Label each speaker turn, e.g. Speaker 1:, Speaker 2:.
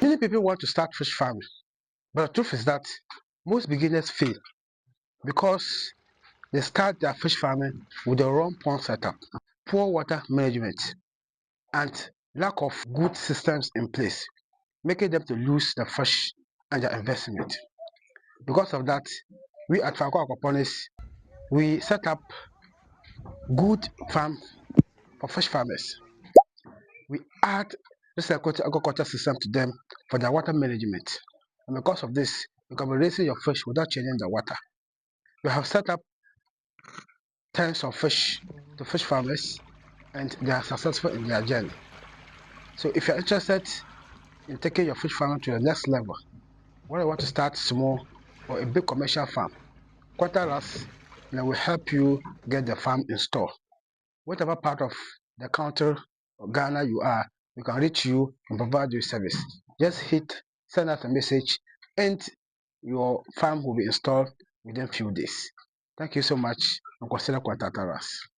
Speaker 1: Many people want to start fish farming, but the truth is that most beginners fail because they start their fish farming with the wrong pond setup, poor water management, and lack of good systems in place, making them to lose the fish and their investment. Because of that, we at Franco Aquaponics, we set up good farm for fish farmers. We add recycled aquaculture system to them for their water management. And because of this, you can be raising your fish without changing the water. We have set up tens of fish to fish farmers and they are successful in their journey. So if you're interested in taking your fish farming to the next level, whether you want to start small or a big commercial farm, contact us and I will help you get the farm installed. Whatever part of the country or Ghana you are, we can reach you and provide you service. Just send us a message and your farm will be installed within few days. Thank you so much and consider contact us.